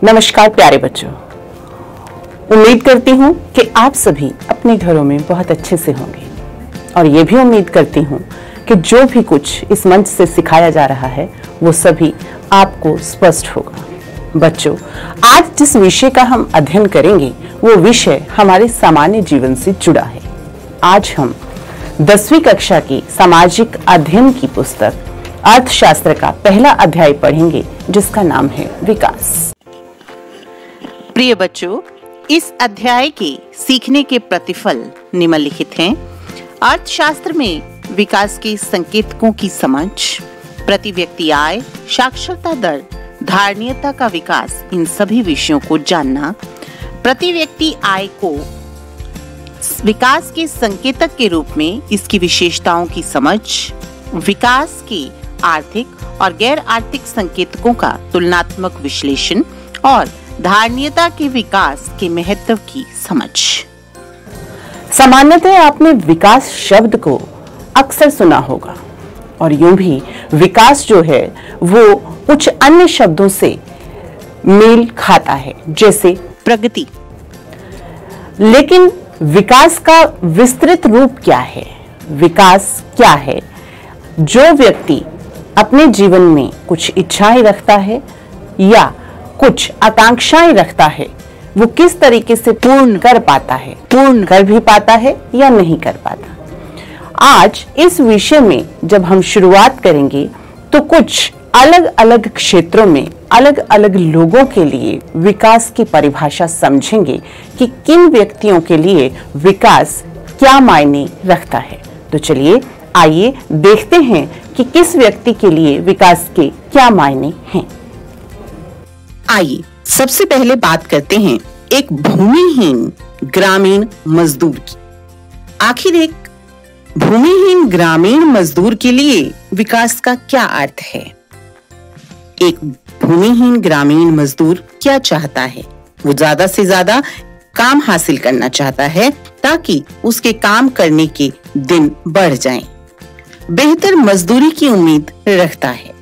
नमस्कार प्यारे बच्चों, उम्मीद करती हूँ कि आप सभी अपने घरों में बहुत अच्छे से होंगे और ये भी उम्मीद करती हूँ कि जो भी कुछ इस मंच से सिखाया जा रहा है वो सभी आपको स्पष्ट होगा। बच्चों, आज जिस विषय का हम अध्ययन करेंगे वो विषय हमारे सामान्य जीवन से जुड़ा है। आज हम 10वीं कक्षा की सामाजिक अध्ययन की पुस्तक अर्थशास्त्र का पहला अध्याय पढ़ेंगे जिसका नाम है विकास। प्रिय बच्चों, इस अध्याय के सीखने के प्रतिफल निम्नलिखित हैं। अर्थशास्त्र में विकास के संकेतकों की समझ, प्रति व्यक्ति आय, साक्षरता दर, धारणीयता का विकास, इन सभी विषयों को जानना, प्रति व्यक्ति आय को विकास के संकेतक के रूप में इसकी विशेषताओं की समझ, विकास के आर्थिक और गैर आर्थिक संकेतकों का तुलनात्मक विश्लेषण और धारणीयता के विकास के महत्व की समझ। सामान्यतः आपने विकास शब्द को अक्सर सुना होगा और यूं भी विकास जो है वो कुछ अन्य शब्दों से मेल खाता है, जैसे प्रगति। लेकिन विकास का विस्तृत रूप क्या है? विकास क्या है? जो व्यक्ति अपने जीवन में कुछ इच्छाएं रखता है या कुछ आकांक्षाएं रखता है, वो किस तरीके से पूर्ण कर पाता है, पूर्ण कर भी पाता है या नहीं कर पाता। आज इस विषय में जब हम शुरुआत करेंगे तो कुछ अलग अलग क्षेत्रों में अलग अलग लोगों के लिए विकास की परिभाषा समझेंगे कि किन व्यक्तियों के लिए विकास क्या मायने रखता है। तो चलिए आइए देखते हैं कि किस व्यक्ति के लिए विकास के क्या मायने हैं। आइए सबसे पहले बात करते हैं एक भूमिहीन ग्रामीण मजदूर की। आखिर एक भूमिहीन ग्रामीण मजदूर के लिए विकास का क्या अर्थ है? एक भूमिहीन ग्रामीण मजदूर क्या चाहता है? वो ज्यादा से ज्यादा काम हासिल करना चाहता है ताकि उसके काम करने के दिन बढ़ जाएं। बेहतर मजदूरी की उम्मीद रखता है।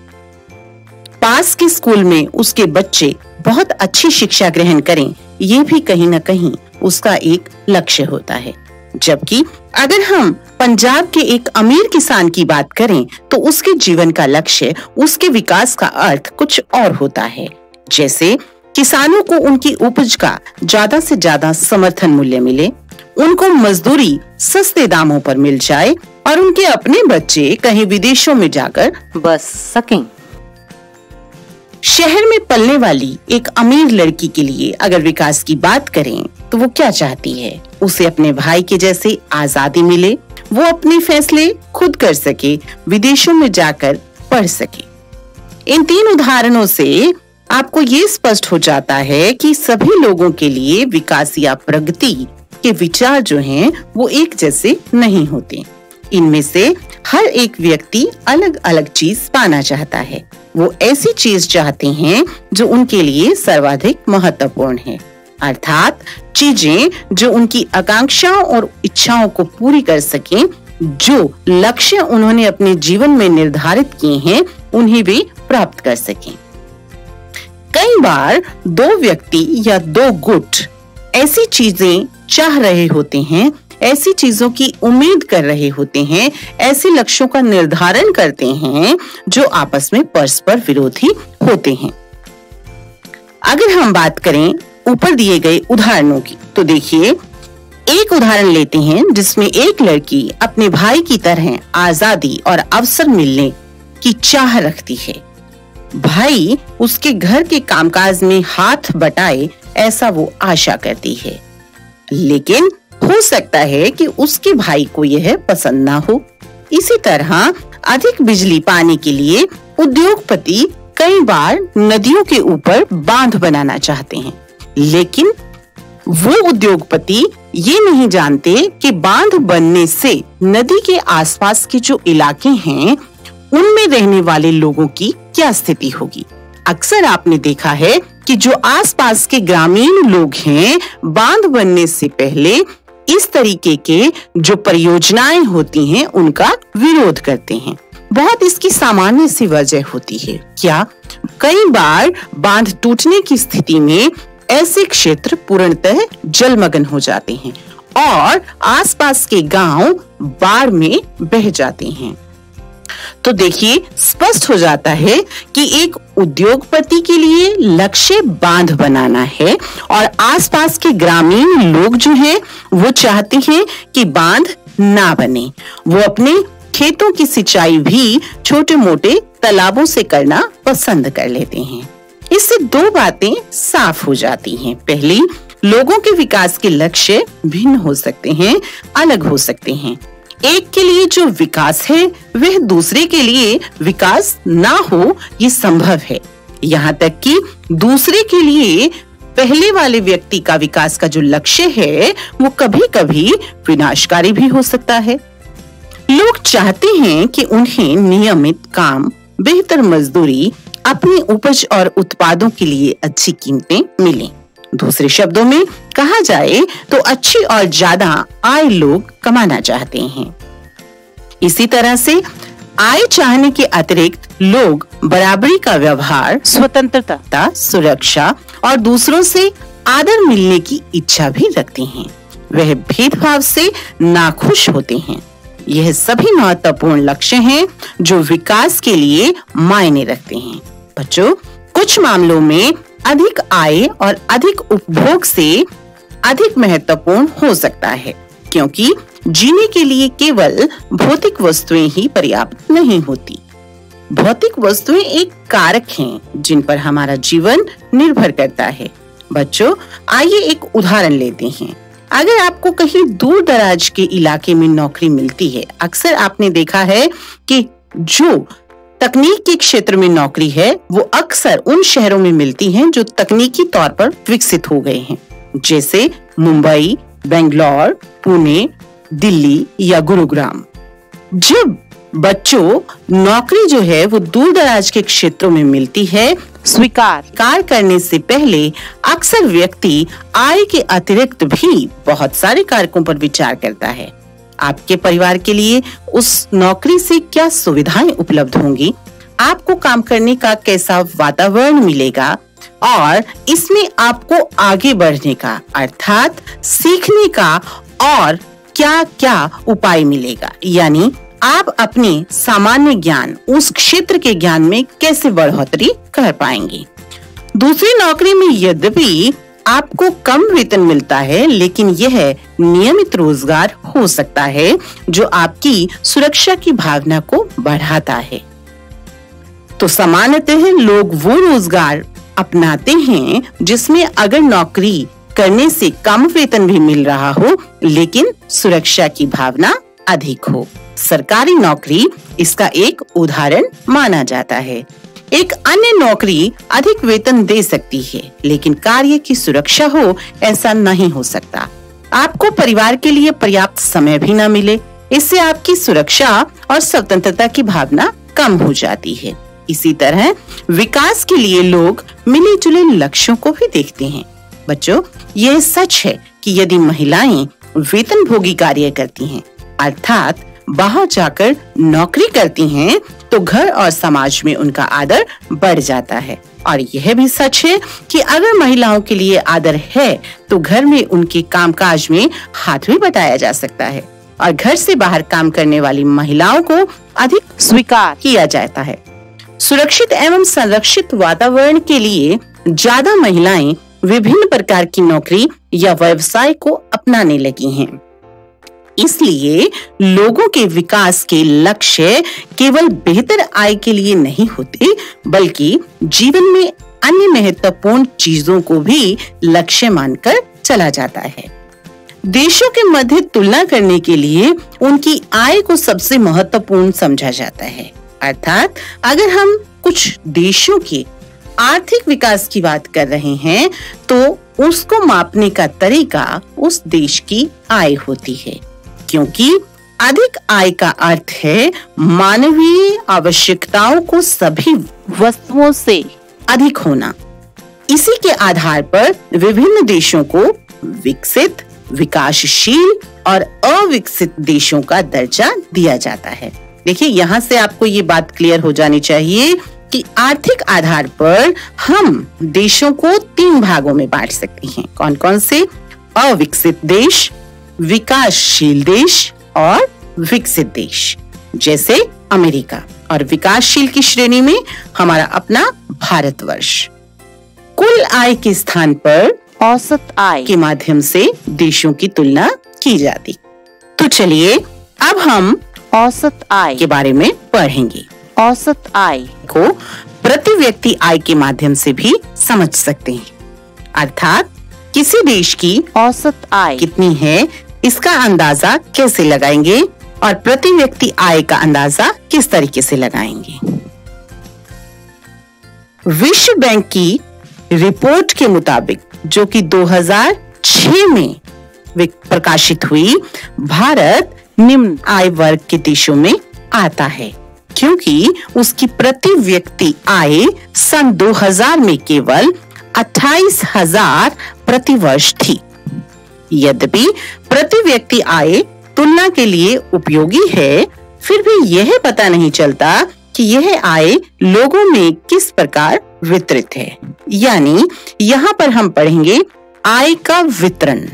पास के स्कूल में उसके बच्चे बहुत अच्छी शिक्षा ग्रहण करें, ये भी कहीं न कहीं उसका एक लक्ष्य होता है। जबकि अगर हम पंजाब के एक अमीर किसान की बात करें तो उसके जीवन का लक्ष्य, उसके विकास का अर्थ कुछ और होता है। जैसे किसानों को उनकी उपज का ज्यादा से ज्यादा समर्थन मूल्य मिले, उनको मजदूरी सस्ते दामों पर मिल जाए और उनके अपने बच्चे कहीं विदेशों में जाकर बस सकें। शहर में पलने वाली एक अमीर लड़की के लिए अगर विकास की बात करें तो वो क्या चाहती है? उसे अपने भाई के जैसे आजादी मिले, वो अपने फैसले खुद कर सके, विदेशों में जाकर पढ़ सके। इन तीन उदाहरणों से आपको ये स्पष्ट हो जाता है कि सभी लोगों के लिए विकास या प्रगति के विचार जो हैं वो एक जैसे नहीं होते। इनमें से हर एक व्यक्ति अलग अलग चीज पाना चाहता है। वो ऐसी चीज चाहते हैं जो उनके लिए सर्वाधिक महत्वपूर्ण है, अर्थात चीजें जो उनकी आकांक्षाओं और इच्छाओं को पूरी कर सकें। जो लक्ष्य उन्होंने अपने जीवन में निर्धारित किए हैं उन्हें वे प्राप्त कर सकें। कई बार दो व्यक्ति या दो गुट ऐसी चीजें चाह रहे होते हैं, ऐसी चीजों की उम्मीद कर रहे होते हैं, ऐसे लक्ष्यों का निर्धारण करते हैं जो आपस में परस्पर विरोधी होते हैं। अगर हम बात करें ऊपर दिए गए उदाहरणों की तो देखिए, एक उदाहरण लेते हैं जिसमें एक लड़की अपने भाई की तरह आजादी और अवसर मिलने की चाह रखती है। भाई उसके घर के कामकाज में हाथ बटाए ऐसा वो आशा करती है, लेकिन हो सकता है कि उसके भाई को यह पसंद ना हो। इसी तरह अधिक बिजली पाने के लिए उद्योगपति कई बार नदियों के ऊपर बांध बनाना चाहते हैं, लेकिन वो उद्योगपति ये नहीं जानते कि बांध बनने से नदी के आसपास के जो इलाके हैं उनमें रहने वाले लोगों की क्या स्थिति होगी। अक्सर आपने देखा है कि जो आसपास के ग्रामीण लोग हैं बांध बनने से पहले इस तरीके के जो परियोजनाएं होती हैं उनका विरोध करते हैं। बहुत इसकी सामान्य सी वजह होती है। क्या? कई बार बांध टूटने की स्थिति में ऐसे क्षेत्र पूर्णतः जलमग्न हो जाते हैं और आसपास के गांव बाढ़ में बह जाते हैं। तो देखिए, स्पष्ट हो जाता है कि एक उद्योगपति के लिए लक्ष्य बांध बनाना है और आसपास के ग्रामीण लोग जो हैं वो चाहते हैं कि बांध ना बने। वो अपने खेतों की सिंचाई भी छोटे मोटे तालाबों से करना पसंद कर लेते हैं। इससे दो बातें साफ हो जाती हैं। पहली, लोगों के विकास के लक्ष्य भिन्न हो सकते हैं, अलग हो सकते हैं। एक के लिए जो विकास है वह दूसरे के लिए विकास ना हो ये संभव है। यहाँ तक कि दूसरे के लिए पहले वाले व्यक्ति का विकास का जो लक्ष्य है वो कभी-कभी विनाशकारी भी हो सकता है। लोग चाहते हैं कि उन्हें नियमित काम, बेहतर मजदूरी, अपनी उपज और उत्पादों के लिए अच्छी कीमतें मिलें। दूसरे शब्दों में कहा जाए तो अच्छी और ज्यादा आय लोग कमाना चाहते हैं। इसी तरह से आय चाहने के अतिरिक्त लोग बराबरी का व्यवहार, स्वतंत्रता, सुरक्षा और दूसरों से आदर मिलने की इच्छा भी रखते हैं। वह भेदभाव से नाखुश होते हैं। यह सभी महत्वपूर्ण लक्ष्य हैं जो विकास के लिए मायने रखते हैं। बच्चों, कुछ मामलों में अधिक आय और अधिक उपभोग से अधिक महत्वपूर्ण हो सकता है, क्योंकि जीने के लिए केवल भौतिक वस्तुएं ही पर्याप्त नहीं होती। भौतिक वस्तुएं एक कारक हैं जिन पर हमारा जीवन निर्भर करता है। बच्चों, आइए एक उदाहरण लेते हैं। अगर आपको कहीं दूर दराज के इलाके में नौकरी मिलती है, अक्सर आपने देखा है कि जो तकनीक के क्षेत्र में नौकरी है वो अक्सर उन शहरों में मिलती हैं जो तकनीकी तौर पर विकसित हो गए हैं, जैसे मुंबई, बेंगलोर, पुणे, दिल्ली या गुरुग्राम। जब बच्चों नौकरी जो है वो दूर दराज के क्षेत्रों में मिलती है, स्वीकार करने से पहले अक्सर व्यक्ति आय के अतिरिक्त भी बहुत सारे कारकों पर विचार करता है। आपके परिवार के लिए उस नौकरी से क्या सुविधाएं उपलब्ध होंगी, आपको काम करने का कैसा वातावरण मिलेगा और इसमें आपको आगे बढ़ने का अर्थात सीखने का और क्या क्या उपाय मिलेगा। यानी आप अपने सामान्य ज्ञान, उस क्षेत्र के ज्ञान में कैसे बढ़ोतरी कर पाएंगे। दूसरी नौकरी में यद्यपि आपको कम वेतन मिलता है, लेकिन यह नियमित रोजगार हो सकता है जो आपकी सुरक्षा की भावना को बढ़ाता है। तो सामान्यतः लोग वो रोजगार अपनाते हैं जिसमें अगर नौकरी करने से कम वेतन भी मिल रहा हो, लेकिन सुरक्षा की भावना अधिक हो। सरकारी नौकरी इसका एक उदाहरण माना जाता है। एक अन्य नौकरी अधिक वेतन दे सकती है, लेकिन कार्य की सुरक्षा हो ऐसा नहीं हो सकता। आपको परिवार के लिए पर्याप्त समय भी न मिले, इससे आपकी सुरक्षा और स्वतंत्रता की भावना कम हो जाती है। इसी तरह विकास के लिए लोग मिले जुले लक्ष्यों को भी देखते हैं। बच्चों, यह सच है कि यदि महिलाएं वेतनभोगी कार्य करती हैं, अर्थात बाहर जाकर नौकरी करती हैं, तो घर और समाज में उनका आदर बढ़ जाता है। और यह भी सच है कि अगर महिलाओं के लिए आदर है तो घर में उनके कामकाज में हाथ भी बटाया जा सकता है और घर से बाहर काम करने वाली महिलाओं को अधिक स्वीकार किया जाता है। सुरक्षित एवं संरक्षित वातावरण के लिए ज्यादा महिलाएं विभिन्न प्रकार की नौकरी या व्यवसाय को अपनाने लगी हैं। इसलिए लोगों के विकास के लक्ष्य केवल बेहतर आय के लिए नहीं होते, बल्कि जीवन में अन्य महत्वपूर्ण चीजों को भी लक्ष्य मानकर चला जाता है। देशों के मध्य तुलना करने के लिए उनकी आय को सबसे महत्वपूर्ण समझा जाता है। अर्थात अगर हम कुछ देशों के आर्थिक विकास की बात कर रहे हैं तो उसको मापने का तरीका उस देश की आय होती है, क्योंकि अधिक आय का अर्थ है मानवीय आवश्यकताओं को सभी वस्तुओं से अधिक होना। इसी के आधार पर विभिन्न देशों को विकसित, विकासशील और अविकसित देशों का दर्जा दिया जाता है। देखिए, यहाँ से आपको ये बात क्लियर हो जानी चाहिए कि आर्थिक आधार पर हम देशों को 3 भागों में बांट सकते हैं। कौन कौन से? अविकसित देश, विकासशील देश और विकसित देश, जैसे अमेरिका। और विकासशील की श्रेणी में हमारा अपना भारतवर्ष। कुल आय के स्थान पर औसत आय के माध्यम से देशों की तुलना की जाती। तो चलिए अब हम औसत आय के बारे में पढ़ेंगे। औसत आय को प्रति व्यक्ति आय के माध्यम से भी समझ सकते हैं, अर्थात किसी देश की औसत आय कितनी है इसका अंदाजा कैसे लगाएंगे और प्रति व्यक्ति आय का अंदाजा किस तरीके से लगाएंगे। विश्व बैंक की रिपोर्ट के मुताबिक, जो कि 2006 में प्रकाशित हुई, भारत निम्न आय वर्ग के देशों में आता है, क्योंकि उसकी प्रति व्यक्ति आय सन 2000 में केवल 28,000 प्रति वर्ष थी। यद्यपि प्रति व्यक्ति आय तुलना के लिए उपयोगी है, फिर भी यह पता नहीं चलता कि यह आय लोगों में किस प्रकार वितरित है। यानी यहाँ पर हम पढ़ेंगे आय का वितरण।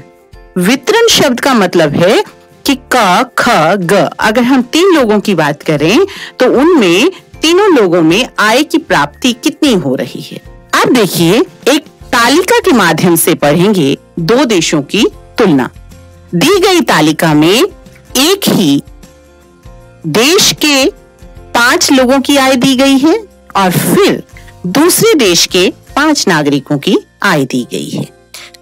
वितरण शब्द का मतलब है कि क, ख, ग, अगर हम 3 लोगों की बात करें तो उनमें तीनों लोगों में आय की प्राप्ति कितनी हो रही है। अब देखिए, एक तालिका के माध्यम से पढ़ेंगे 2 देशों की तुलना। दी गई तालिका में एक ही देश के 5 लोगों की आय दी गई है और फिर दूसरे देश के 5 नागरिकों की आय दी गई है।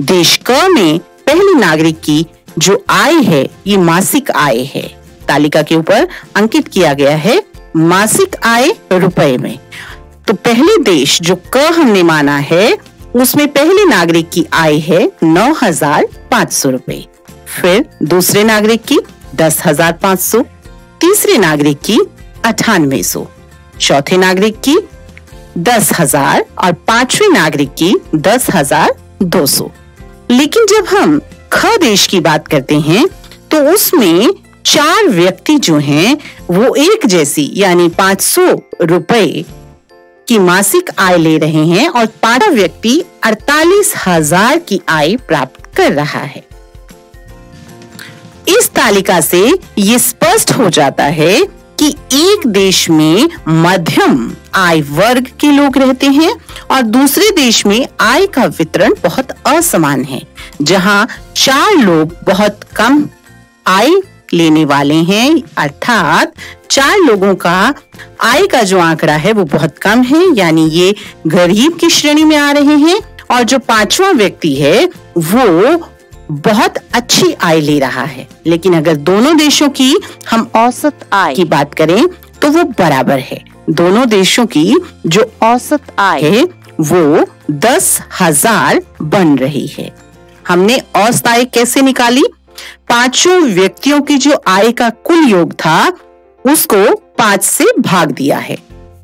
देश क में पहले नागरिक की जो आय है ये मासिक आय है। तालिका के ऊपर अंकित किया गया है मासिक आय रुपए में। तो पहले देश जो क हमने माना है उसमें पहले नागरिक की आय है 9,500 रुपए, फिर दूसरे नागरिक की 10,500, तीसरे नागरिक की 9800, चौथे नागरिक की 10,000 और पांचवें नागरिक की 10,200। लेकिन जब हम ख देश की बात करते हैं तो उसमें 4 व्यक्ति जो हैं वो एक जैसी यानी 500 रुपए की मासिक आय ले रहे हैं और 5वां व्यक्ति 48,000 की आय प्राप्त कर रहा है। इस तालिका से ये स्पष्ट हो जाता है कि एक देश में मध्यम आय वर्ग के लोग रहते हैं और दूसरे देश में आय का वितरण बहुत असमान है, जहां 4 लोग बहुत कम आय लेने वाले हैं, अर्थात 4 लोगों का आय का जो आंकड़ा है वो बहुत कम है, यानी ये गरीब की श्रेणी में आ रहे हैं, और जो 5वां व्यक्ति है वो बहुत अच्छी आय ले रहा है। लेकिन अगर दोनों देशों की हम औसत आय की बात करें तो वो बराबर है। दोनों देशों की जो औसत आय है वो 10,000 बन रही है। हमने औसत आय कैसे निकाली? 5 व्यक्तियों की जो आय का कुल योग था उसको 5 से भाग दिया है।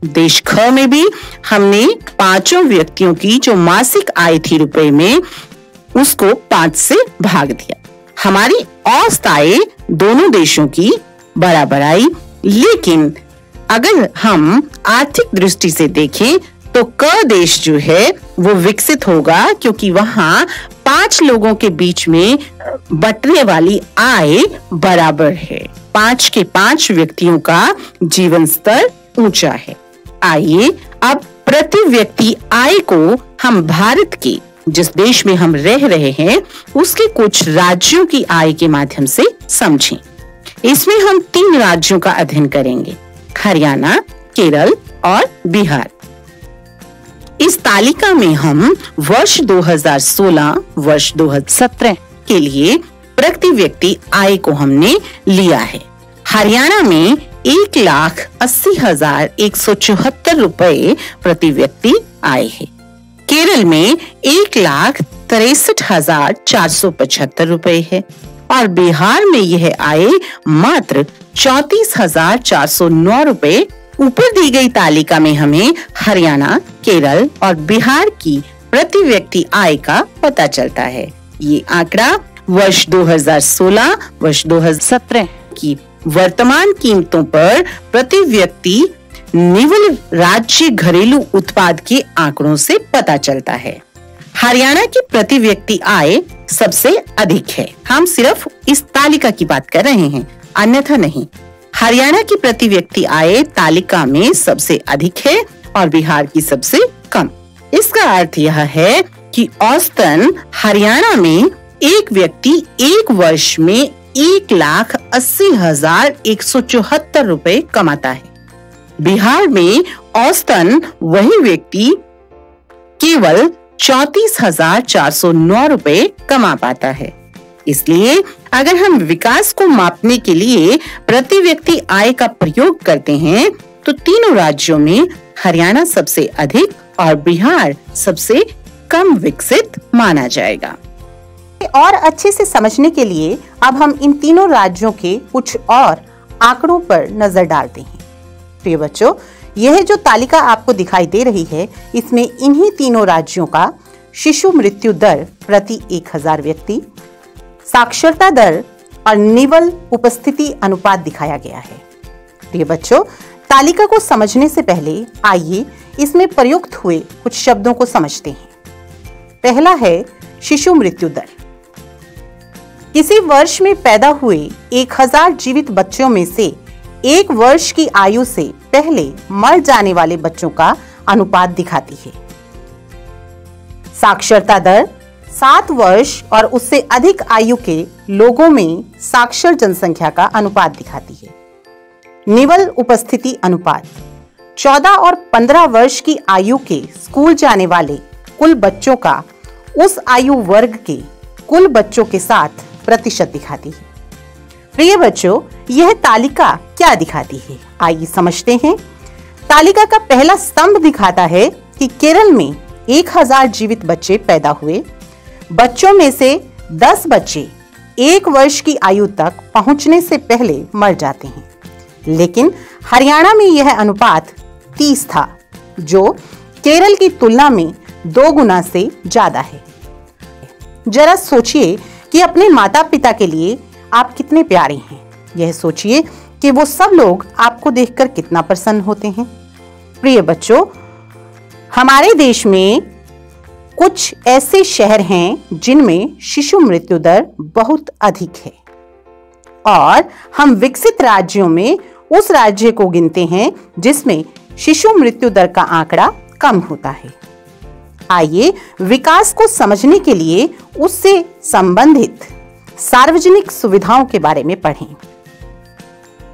देश ख में भी हमने 5 व्यक्तियों की जो मासिक आय थी रुपए में उसको 5 से भाग दिया। हमारी औसत आय दोनों देशों की बराबर आई। लेकिन अगर हम आर्थिक दृष्टि से देखें तो क देश जो है वो विकसित होगा, क्योंकि वहां 5 लोगों के बीच में बंटने वाली आय बराबर है। 5 के 5 व्यक्तियों का जीवन स्तर ऊंचा है। आइए अब प्रति व्यक्ति आय को हम भारत के जिस देश में हम रह रहे हैं उसके कुछ राज्यों की आय के माध्यम से समझें। इसमें हम 3 राज्यों का अध्ययन करेंगे, हरियाणा, केरल और बिहार। इस तालिका में हम वर्ष 2016, वर्ष 2017 के लिए प्रति व्यक्ति आय को हमने लिया है। हरियाणा में 1,80,174 रुपए प्रति व्यक्ति आय है। केरल में 1,63,475 रुपए है और बिहार में यह आय मात्र 34,409 रुपए। ऊपर दी गई तालिका में हमें हरियाणा, केरल और बिहार की प्रति व्यक्ति आय का पता चलता है। ये आंकड़ा वर्ष 2016, वर्ष 2017 की वर्तमान कीमतों पर प्रति व्यक्ति निवल राज्य घरेलू उत्पाद के आंकड़ों से पता चलता है। हरियाणा की प्रति व्यक्ति आय सबसे अधिक है। हम सिर्फ इस तालिका की बात कर रहे हैं, अन्यथा नहीं। हरियाणा की प्रति व्यक्ति आय तालिका में सबसे अधिक है और बिहार की सबसे कम। इसका अर्थ यह है कि औसतन हरियाणा में एक व्यक्ति एक वर्ष में 1,80,174 रुपए कमाता है। बिहार में औसतन वही व्यक्ति केवल 34,409 रुपए कमा पाता है। इसलिए अगर हम विकास को मापने के लिए प्रति व्यक्ति आय का प्रयोग करते हैं तो तीनों राज्यों में हरियाणा सबसे अधिक और बिहार सबसे कम विकसित माना जाएगा। और अच्छे से समझने के लिए अब हम इन तीनों राज्यों के कुछ और आंकड़ों पर नजर डालते हैं। प्रिय बच्चों, यह जो तालिका आपको दिखाई दे रही है, इसमें इन्हीं तीनों राज्यों का शिशु मृत्यु दर प्रति 1000 व्यक्ति, साक्षरता दर और निवल उपस्थिति अनुपात दिखाया गया है। प्रिय बच्चों, तालिका को समझने से पहले आइए इसमें प्रयुक्त हुए कुछ शब्दों को समझते हैं। पहला है शिशु मृत्यु दर। किसी वर्ष में पैदा हुए 1000 जीवित बच्चों में से 1 वर्ष की आयु से पहले मर जाने वाले बच्चों का अनुपात दिखाती है। साक्षरता दर 7 वर्ष और उससे अधिक आयु के लोगों में साक्षर जनसंख्या का अनुपात दिखाती है। निवल उपस्थिति अनुपात 14 और 15 वर्ष की आयु के स्कूल जाने वाले कुल बच्चों का उस आयु वर्ग के कुल बच्चों के साथ प्रतिशत दिखाती है। प्रिय बच्चों, यह तालिका क्या दिखाती है, आइए समझते हैं। तालिका का पहला स्तंभ दिखाता है कि केरल में 1000 जीवित बच्चे पैदा हुए। बच्चों में से 10 बच्चे 1 वर्ष की आयु तक पहुंचने से पहले मर जाते हैं, लेकिन हरियाणा में यह अनुपात 30 था, जो केरल की तुलना में 2 गुना से ज्यादा है। जरा सोचिए कि अपने माता पिता के लिए आप कितने प्यारे हैं। यह सोचिए कि वो सब लोग आपको देखकर कितना प्रसन्न होते हैं। प्रिय बच्चों, हमारे देश में कुछ ऐसे शहर हैं जिनमें शिशु मृत्यु दर बहुत अधिक है और हम विकसित राज्यों में उस राज्य को गिनते हैं जिसमें शिशु मृत्यु दर का आंकड़ा कम होता है। आइए विकास को समझने के लिए उससे संबंधित सार्वजनिक सुविधाओं के बारे में पढ़ें।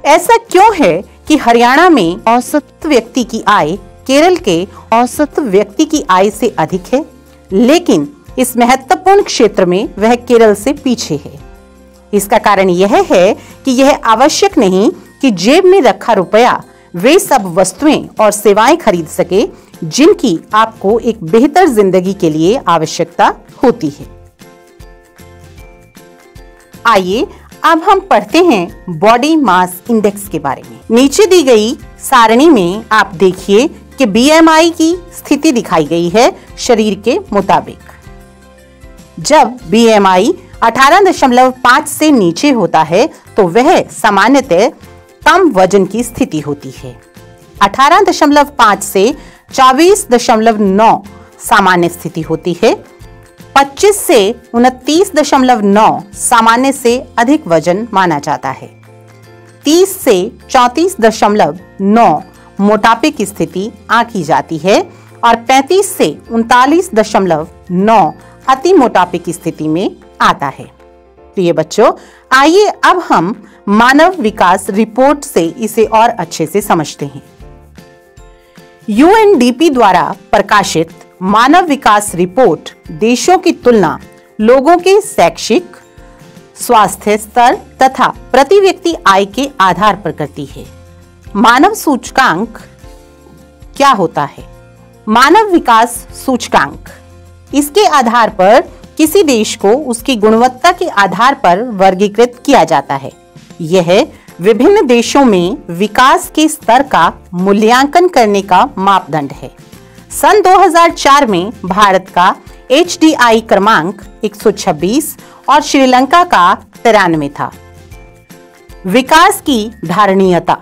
ऐसा क्यों है कि हरियाणा में औसत व्यक्ति की आय केरल के औसत व्यक्ति की आय से अधिक है, लेकिन इस महत्वपूर्ण क्षेत्र में वह केरल से पीछे है? इसका कारण यह है कि यह आवश्यक नहीं कि जेब में रखा रुपया वे सब वस्तुएं और सेवाएं खरीद सके जिनकी आपको एक बेहतर जिंदगी के लिए आवश्यकता होती है। आइए अब हम पढ़ते हैं बॉडी मास इंडेक्स के बारे में। नीचे दी गई सारणी में आप देखिए कि बीएमआई की स्थिति दिखाई गई है शरीर के मुताबिक। जब बीएमआई 18.5 से नीचे होता है तो वह सामान्यतः कम वजन की स्थिति होती है। 18.5 से 24.9 सामान्य स्थिति होती है। 25 से 29.9 सामान्य से अधिक वजन माना जाता है। 30 से 34.9 मोटापे की स्थिति आंकी जाती है और 35 से 39.9 अति मोटापे की स्थिति में आता है। प्रिय बच्चों, आइए अब हम मानव विकास रिपोर्ट से इसे और अच्छे से समझते हैं। यूएनडीपी द्वारा प्रकाशित मानव विकास रिपोर्ट देशों की तुलना लोगों के शैक्षिक, स्वास्थ्य स्तर तथा प्रति व्यक्ति आय के आधार पर करती है। मानव सूचकांक क्या होता है? मानव विकास सूचकांक इसके आधार पर किसी देश को उसकी गुणवत्ता के आधार पर वर्गीकृत किया जाता है। यह विभिन्न देशों में विकास के स्तर का मूल्यांकन करने का मापदंड है। सन 2004 में भारत का HDI क्रमांक 126 और श्रीलंका का 93 था। विकास की धारणीयता,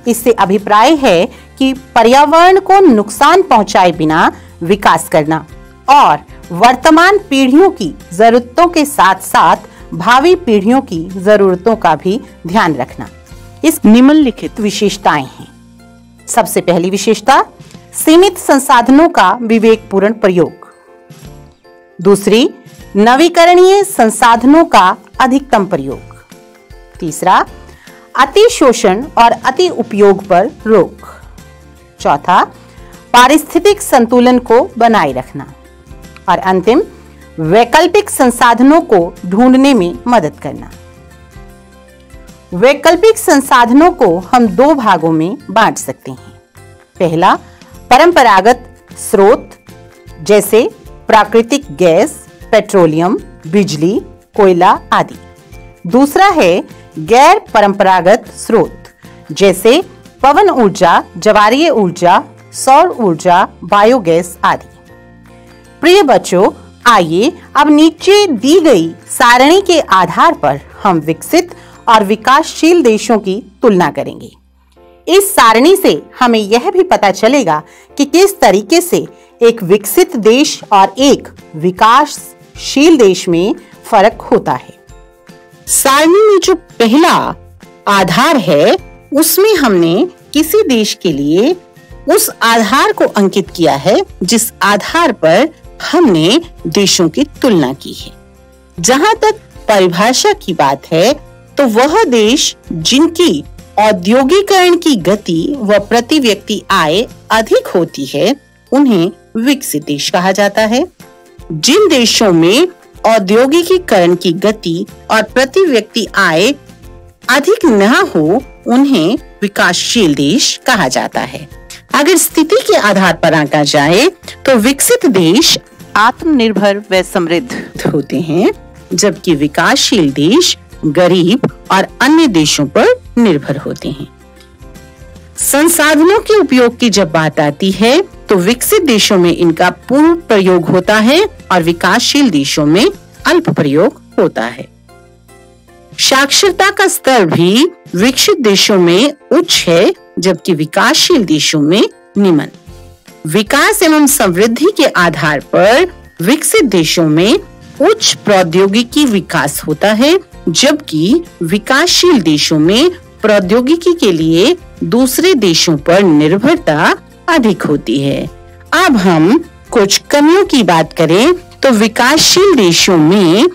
इससे अभिप्राय है कि पर्यावरण को नुकसान पहुंचाए बिना विकास करना और वर्तमान पीढ़ियों की जरूरतों के साथ साथ भावी पीढ़ियों की जरूरतों का भी ध्यान रखना। इस निम्नलिखित विशेषताएं हैं। सबसे पहली विशेषता, सीमित संसाधनों का विवेकपूर्ण प्रयोग। दूसरी, नवीकरणीय संसाधनों का अधिकतम प्रयोग। तीसरा, अति शोषण और अति उपयोग पर रोक। चौथा, पारिस्थितिक संतुलन को बनाए रखना। और अंतिम, वैकल्पिक संसाधनों को ढूंढने में मदद करना। वैकल्पिक संसाधनों को हम दो भागों में बांट सकते हैं। पहला, परंपरागत स्रोत जैसे प्राकृतिक गैस, पेट्रोलियम, बिजली, कोयला आदि। दूसरा है गैर परंपरागत स्रोत जैसे पवन ऊर्जा, ज्वारीय ऊर्जा, सौर ऊर्जा, बायोगैस आदि। प्रिय बच्चों, आइए अब नीचे दी गई सारणी के आधार पर हम विकसित और विकासशील देशों की तुलना करेंगे। इस सारणी से हमें यह भी पता चलेगा कि किस तरीके से एक विकसित देश और एक विकासशील देश में फर्क होता है। सारणी में जो पहला आधार है उसमें हमने किसी देश के लिए उस आधार को अंकित किया है जिस आधार पर हमने देशों की तुलना की है। जहां तक परिभाषा की बात है तो वह देश जिनकी औद्योगिकरण की गति व प्रति व्यक्ति आय अधिक होती है उन्हें विकसित देश कहा जाता है। जिन देशों में औद्योगिकीकरण की गति और प्रति व्यक्ति आय अधिक न हो उन्हें विकासशील देश कहा जाता है। अगर स्थिति के आधार पर आंका जाए तो विकसित देश आत्मनिर्भर व समृद्ध होते हैं, जबकि विकासशील देश गरीब और अन्य देशों पर निर्भर होते हैं। संसाधनों के उपयोग की जब बात आती है तो विकसित देशों में इनका पूर्ण प्रयोग होता है और विकासशील देशों में अल्प प्रयोग होता है। साक्षरता का स्तर भी विकसित देशों में उच्च है, जबकि विकासशील देशों में निम्न। विकास एवं समृद्धि के आधार पर विकसित देशों में उच्च प्रौद्योगिकी विकास होता है, जबकि विकासशील देशों में प्रौद्योगिकी के लिए दूसरे देशों पर निर्भरता अधिक होती है। अब हम कुछ कमियों की बात करें तो विकासशील देशों में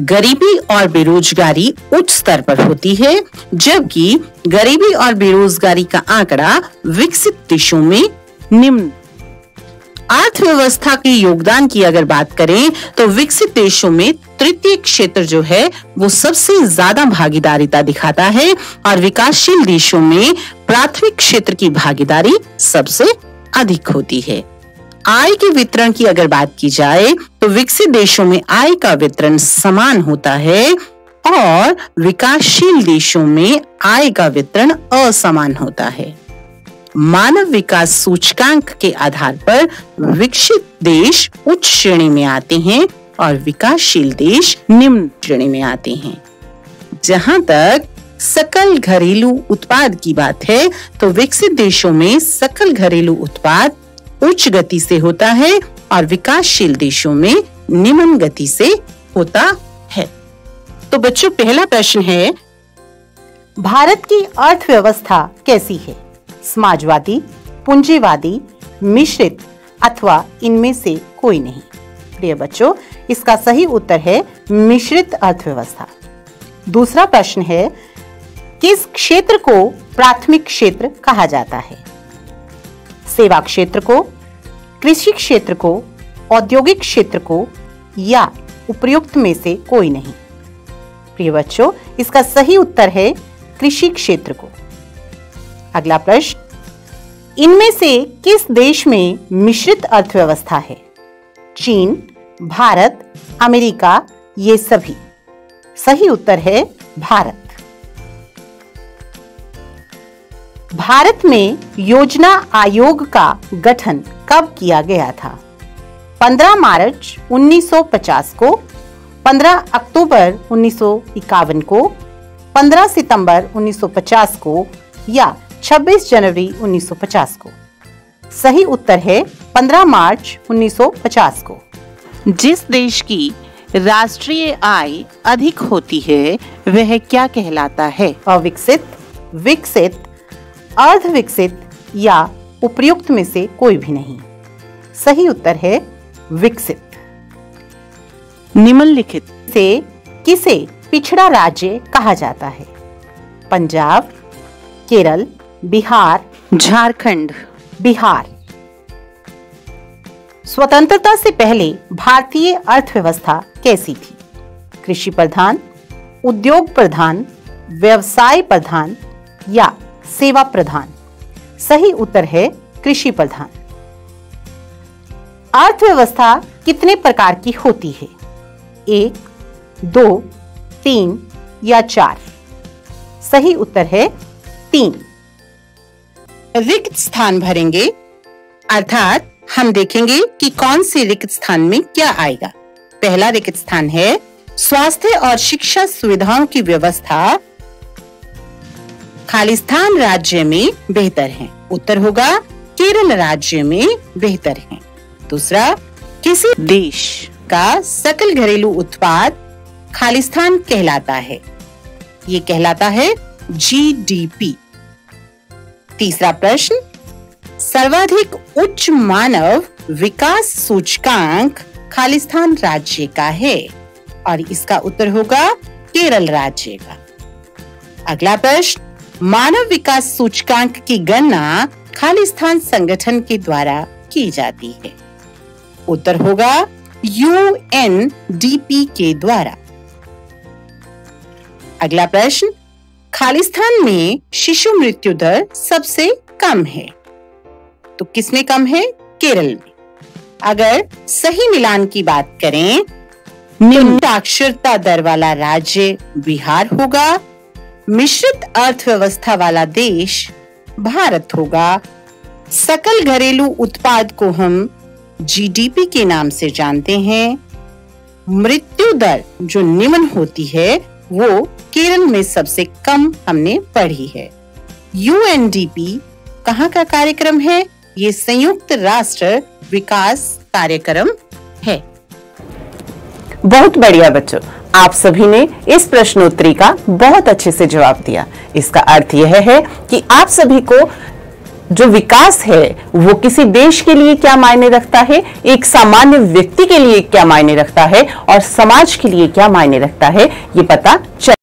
गरीबी और बेरोजगारी उच्च स्तर पर होती है, जबकि गरीबी और बेरोजगारी का आंकड़ा विकसित देशों में निम्न। अर्थव्यवस्था के योगदान की अगर बात करें तो विकसित देशों में तृतीय क्षेत्र जो है वो सबसे ज्यादा भागीदारिता दिखाता है और विकासशील देशों में प्राथमिक क्षेत्र की भागीदारी सबसे अधिक होती है। आय के वितरण की अगर बात की जाए तो विकसित देशों में आय का वितरण समान होता है और विकासशील देशों में आय का वितरण असमान होता है। मानव विकास सूचकांक के आधार पर विकसित देश उच्च श्रेणी में आते हैं और विकासशील देश निम्न श्रेणी में आते हैं। जहां तक सकल घरेलू उत्पाद की बात है तो विकसित देशों में सकल घरेलू उत्पाद उच्च गति से होता है और विकासशील देशों में निम्न गति से होता है। तो बच्चों, पहला प्रश्न है, भारत की अर्थव्यवस्था कैसी है? समाजवादी, पूंजीवादी, मिश्रित अथवा इनमें से कोई नहीं? प्रिय बच्चों, इसका सही उत्तर है मिश्रित अर्थव्यवस्था। दूसरा प्रश्न है, किस क्षेत्र को प्राथमिक क्षेत्र कहा जाता है? सेवा क्षेत्र को, कृषि क्षेत्र को, औद्योगिक क्षेत्र को या उपयुक्त में से कोई नहीं? प्रिय बच्चों, इसका सही उत्तर है कृषि क्षेत्र को। अगला प्रश्न, इनमें से किस देश में मिश्रित अर्थव्यवस्था है? चीन, भारत, अमेरिका, ये सभी? सही उत्तर है भारत। भारत में योजना आयोग का गठन कब किया गया था? 15 मार्च 1950 को, 15 अक्टूबर 1951 को, 15 सितंबर 1950 को या 26 जनवरी 1950 को? सही उत्तर है 15 मार्च 1950 को। जिस देश की राष्ट्रीय आय अधिक होती है वह क्या कहलाता है? अविकसित, विकसित, अर्धविकसित या उपर्युक्त में से कोई भी नहीं। सही उत्तर है विकसित। निम्नलिखित से किसे पिछड़ा राज्य कहा जाता है? पंजाब, केरल, बिहार, झारखंड। बिहार। स्वतंत्रता से पहले भारतीय अर्थव्यवस्था कैसी थी? कृषि प्रधान, उद्योग प्रधान, व्यवसाय प्रधान या सेवा प्रधान? सही उत्तर है कृषि प्रधान। अर्थव्यवस्था कितने प्रकार की होती है? 1, 2, 3 या 4? सही उत्तर है 3। रिक्त स्थान भरेंगे, अर्थात हम देखेंगे कि कौन से रिक्त स्थान में क्या आएगा। पहला रिक्त स्थान है स्वास्थ्य और शिक्षा सुविधाओं की व्यवस्था खालिस्तान राज्य में बेहतर है। उत्तर होगा केरल राज्य में बेहतर है। दूसरा, किसी देश का सकल घरेलू उत्पाद खालिस्तान कहलाता है, ये कहलाता है जीडीपी। तीसरा प्रश्न, सर्वाधिक उच्च मानव विकास सूचकांक खालिस्तान राज्य का है और इसका उत्तर होगा केरल राज्य का। अगला प्रश्न, मानव विकास सूचकांक की गणना खालिस्तान संगठन के द्वारा की जाती है। उत्तर होगा यूएनडीपी के द्वारा। अगला प्रश्न, खालिस्तान में शिशु मृत्यु दर सबसे कम है, तो किसमें कम है? केरल में। अगर सही मिलान की बात करें निम्न साक्षरता दर वाला राज्य बिहार होगा, मिश्रित अर्थव्यवस्था वाला देश भारत होगा, सकल घरेलू उत्पाद को हम जीडीपी के नाम से जानते हैं, मृत्यु दर जो निम्न होती है वो केरल में सबसे कम हमने पढ़ी है। यूएनडीपी कहाँ का कार्यक्रम है? ये संयुक्त राष्ट्र विकास कार्यक्रम है। बहुत बढ़िया बच्चों, आप सभी ने इस प्रश्नोत्तरी का बहुत अच्छे से जवाब दिया। इसका अर्थ यह है कि आप सभी को जो विकास है वो किसी देश के लिए क्या मायने रखता है, एक सामान्य व्यक्ति के लिए क्या मायने रखता है और समाज के लिए क्या मायने रखता है, ये पता चल